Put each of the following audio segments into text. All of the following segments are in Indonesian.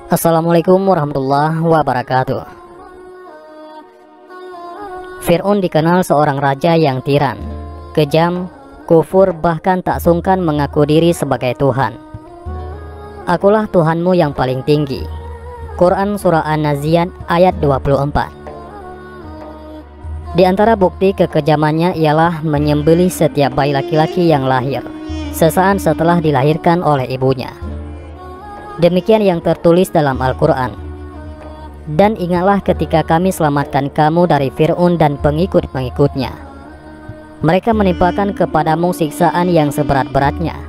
Assalamualaikum warahmatullahi wabarakatuh. Fir'aun dikenal seorang raja yang tiran, kejam, kufur, bahkan tak sungkan mengaku diri sebagai Tuhan. Akulah Tuhanmu yang paling tinggi. Quran Surah An-Nazi'at ayat 24. Di antara bukti kekejamannya ialah menyembelih setiap bayi laki-laki yang lahir sesaat setelah dilahirkan oleh ibunya. Demikian yang tertulis dalam Al-Quran. Dan ingatlah ketika kami selamatkan kamu dari Fir'aun dan pengikut-pengikutnya. Mereka menimpakan kepadamu siksaan yang seberat-beratnya.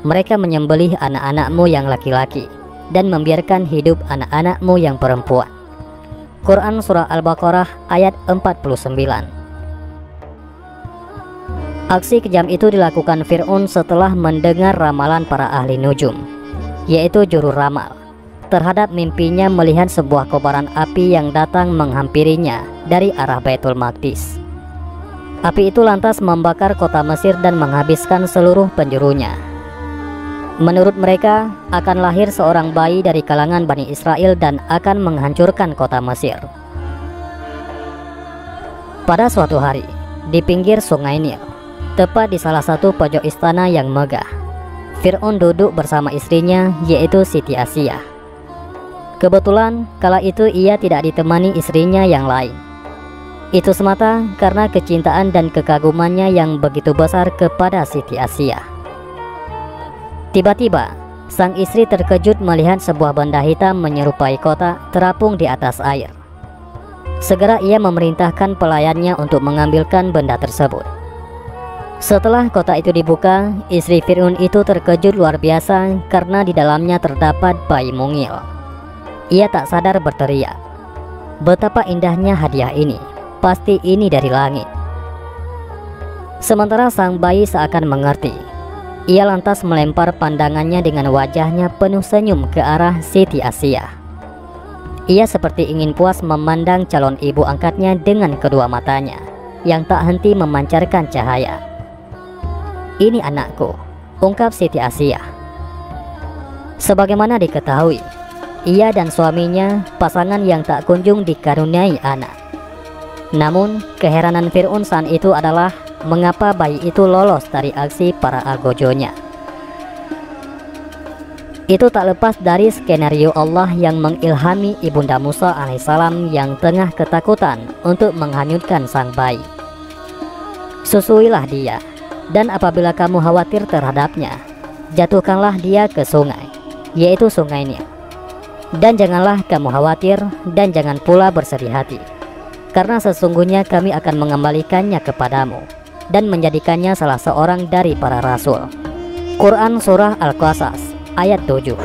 Mereka menyembelih anak-anakmu yang laki-laki dan membiarkan hidup anak-anakmu yang perempuan. Quran Surah Al-Baqarah ayat 49. Aksi kejam itu dilakukan Fir'aun setelah mendengar ramalan para ahli nujum, yaitu juru ramal, terhadap mimpinya melihat sebuah kobaran api yang datang menghampirinya dari arah Baitul Maqdis. Api itu lantas membakar kota Mesir dan menghabiskan seluruh penjurunya. Menurut mereka, akan lahir seorang bayi dari kalangan Bani Israel dan akan menghancurkan kota Mesir. Pada suatu hari, di pinggir Sungai Nil, tepat di salah satu pojok istana yang megah, Fir'aun duduk bersama istrinya, yaitu Siti Asyah. Kebetulan kala itu ia tidak ditemani istrinya yang lain. Itu semata karena kecintaan dan kekagumannya yang begitu besar kepada Siti Asyah. Tiba-tiba, sang istri terkejut melihat sebuah benda hitam menyerupai kota terapung di atas air. Segera ia memerintahkan pelayannya untuk mengambilkan benda tersebut. Setelah kota itu dibuka, istri Fir'aun itu terkejut luar biasa karena di dalamnya terdapat bayi mungil. Ia tak sadar berteriak, "Betapa indahnya hadiah ini, pasti ini dari langit." Sementara sang bayi seakan mengerti. Ia lantas melempar pandangannya dengan wajahnya penuh senyum ke arah Siti Asyah. Ia seperti ingin puas memandang calon ibu angkatnya dengan kedua matanya yang tak henti memancarkan cahaya. "Ini anakku," ungkap Siti Asyah. Sebagaimana diketahui, ia dan suaminya pasangan yang tak kunjung dikaruniai anak. Namun, keheranan Fir'aun saat itu adalah mengapa bayi itu lolos dari aksi para algojonya. Itu tak lepas dari skenario Allah yang mengilhami Ibunda Musa alaihissalam yang tengah ketakutan untuk menghanyutkan sang bayi. "Susuilah dia, dan apabila kamu khawatir terhadapnya, jatuhkanlah dia ke sungai, yaitu Sungai Nil. Dan janganlah kamu khawatir dan jangan pula bersedih hati, karena sesungguhnya kami akan mengembalikannya kepadamu dan menjadikannya salah seorang dari para rasul." Quran Surah Al-Qasas ayat 7.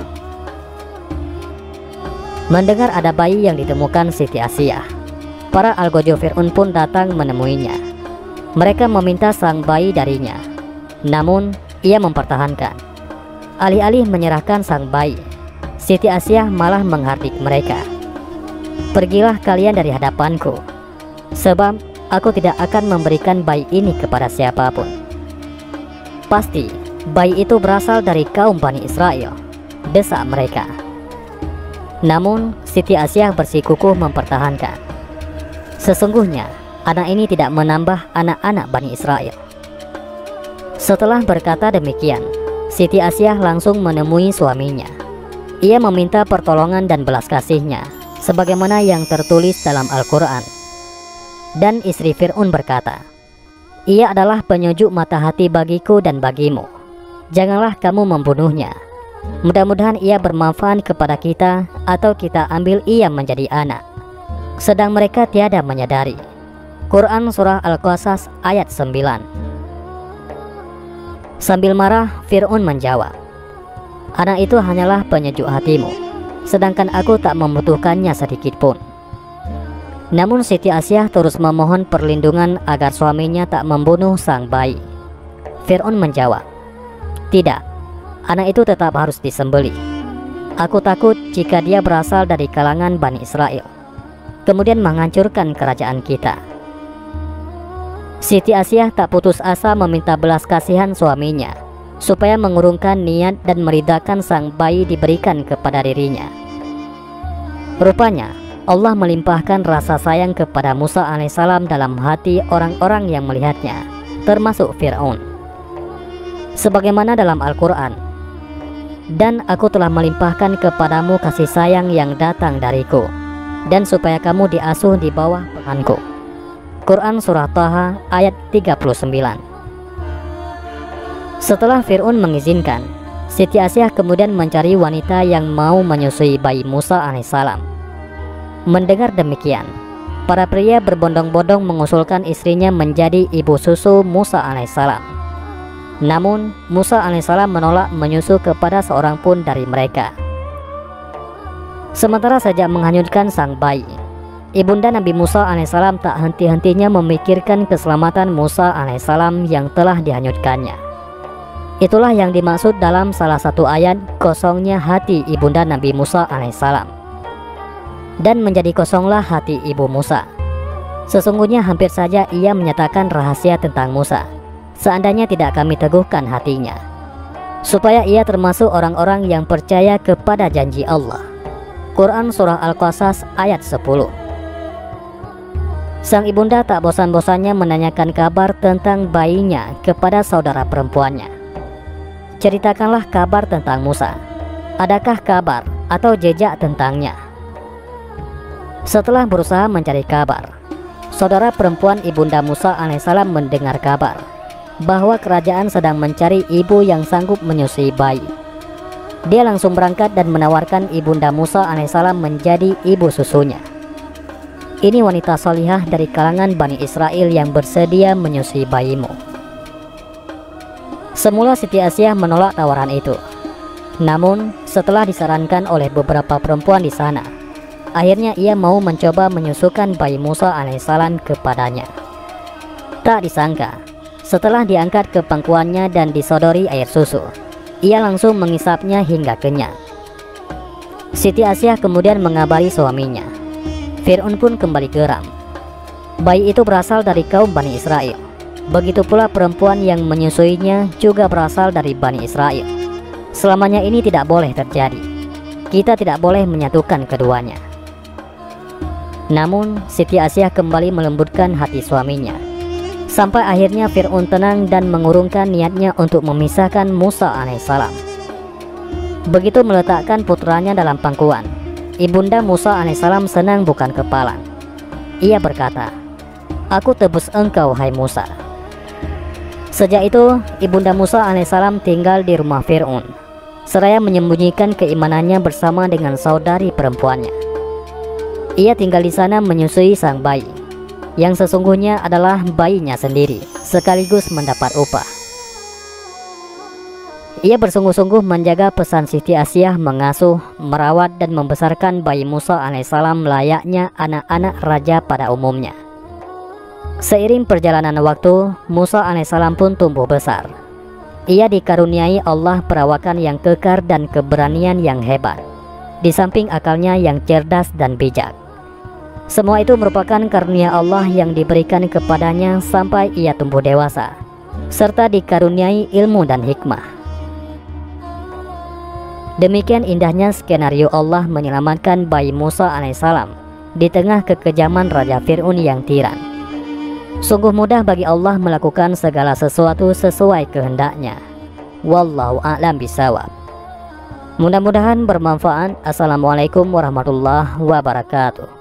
Mendengar ada bayi yang ditemukan Siti Asyah, para algojo Fir'aun pun datang menemuinya. Mereka meminta sang bayi darinya, namun ia mempertahankan. Alih-alih menyerahkan sang bayi, Siti Asyah malah menghardik mereka. "Pergilah kalian dari hadapanku, sebab aku tidak akan memberikan bayi ini kepada siapapun. Pasti bayi itu berasal dari kaum Bani Israel," desak mereka. Namun Siti Asyah bersikukuh mempertahankan. Sesungguhnya anak ini tidak menambah anak-anak Bani Israel. Setelah berkata demikian, Siti Asyah langsung menemui suaminya. Ia meminta pertolongan dan belas kasihnya, sebagaimana yang tertulis dalam Al-Quran. Dan istri Fir'aun berkata, "Ia adalah penyejuk mata hati bagiku dan bagimu. Janganlah kamu membunuhnya. Mudah-mudahan ia bermanfaat kepada kita, atau kita ambil ia menjadi anak." Sedang mereka tiada menyadari. Quran Surah Al-Qasas ayat 9. Sambil marah, Fir'aun menjawab, "Anak itu hanyalah penyejuk hatimu, sedangkan aku tak membutuhkannya sedikit pun." Namun Siti Asyah terus memohon perlindungan agar suaminya tak membunuh sang bayi. Fir'aun menjawab, "Tidak, anak itu tetap harus disembelih. Aku takut jika dia berasal dari kalangan Bani Israel, kemudian menghancurkan kerajaan kita." Siti Asyah tak putus asa meminta belas kasihan suaminya supaya mengurungkan niat dan meridhakan sang bayi diberikan kepada dirinya. Rupanya Allah melimpahkan rasa sayang kepada Musa alaihissalam dalam hati orang-orang yang melihatnya, termasuk Fir'aun. Sebagaimana dalam Al-Quran, "Dan aku telah melimpahkan kepadamu kasih sayang yang datang dariku, dan supaya kamu diasuh di bawah penganku." Quran Surah Taha ayat 39. Setelah Fir'aun mengizinkan, Siti Asyah kemudian mencari wanita yang mau menyusui bayi Musa alaihissalam. Mendengar demikian, para pria berbondong-bondong mengusulkan istrinya menjadi ibu susu Musa alaihissalam. Namun Musa alaihissalam menolak menyusu kepada seorang pun dari mereka. Sementara sejak menghanyutkan sang bayi, ibunda Nabi Musa alaihissalam tak henti-hentinya memikirkan keselamatan Musa alaihissalam yang telah dihanyutkannya. Itulah yang dimaksud dalam salah satu ayat, kosongnya hati ibunda Nabi Musa alaihissalam. Dan menjadi kosonglah hati ibu Musa. Sesungguhnya hampir saja ia menyatakan rahasia tentang Musa, seandainya tidak kami teguhkan hatinya, supaya ia termasuk orang-orang yang percaya kepada janji Allah. Quran Surah Al-Qasas ayat 10. Sang ibunda tak bosan-bosannya menanyakan kabar tentang bayinya kepada saudara perempuannya. "Ceritakanlah kabar tentang Musa. Adakah kabar atau jejak tentangnya?" Setelah berusaha mencari kabar, saudara perempuan ibunda Musa alaihissalam mendengar kabar bahwa kerajaan sedang mencari ibu yang sanggup menyusui bayi. Dia langsung berangkat dan menawarkan ibunda Musa alaihissalam menjadi ibu susunya. "Ini wanita solihah dari kalangan Bani Israel yang bersedia menyusui bayimu." Semula Siti Asyah menolak tawaran itu. Namun setelah disarankan oleh beberapa perempuan di sana, akhirnya ia mau mencoba menyusukan bayi Musa alaihissalam kepadanya. Tak disangka, setelah diangkat ke pangkuannya dan disodori air susu, ia langsung mengisapnya hingga kenyang. Siti Asyah kemudian mengabari suaminya. Fir'aun pun kembali geram. Bayi itu berasal dari kaum Bani Israel. Begitu pula perempuan yang menyusuinya juga berasal dari Bani Israel. Selamanya ini tidak boleh terjadi. Kita tidak boleh menyatukan keduanya. Namun Siti Asyah kembali melembutkan hati suaminya, sampai akhirnya Fir'aun tenang dan mengurungkan niatnya untuk memisahkan Musa alaihissalam. Begitu meletakkan putranya dalam pangkuan, ibunda Musa alaihissalam senang bukan kepalang. Ia berkata, "Aku tebus engkau, hai Musa." Sejak itu ibunda Musa alaihissalam tinggal di rumah Fir'aun, seraya menyembunyikan keimanannya bersama dengan saudari perempuannya. Ia tinggal di sana menyusui sang bayi, yang sesungguhnya adalah bayinya sendiri, sekaligus mendapat upah. Ia bersungguh-sungguh menjaga pesan Siti Asyah mengasuh, merawat dan membesarkan bayi Musa alaihissalam layaknya anak-anak raja pada umumnya. Seiring perjalanan waktu, Musa alaihissalam pun tumbuh besar. Ia dikaruniai Allah perawakan yang kekar dan keberanian yang hebat, di samping akalnya yang cerdas dan bijak. Semua itu merupakan karunia Allah yang diberikan kepadanya sampai ia tumbuh dewasa, serta dikaruniai ilmu dan hikmah. Demikian indahnya skenario Allah menyelamatkan bayi Musa alaihissalam di tengah kekejaman Raja Fir'aun yang tiran. Sungguh mudah bagi Allah melakukan segala sesuatu sesuai kehendaknya. Wallahu a'lam bishawab. Mudah-mudahan bermanfaat. Assalamualaikum warahmatullahi wabarakatuh.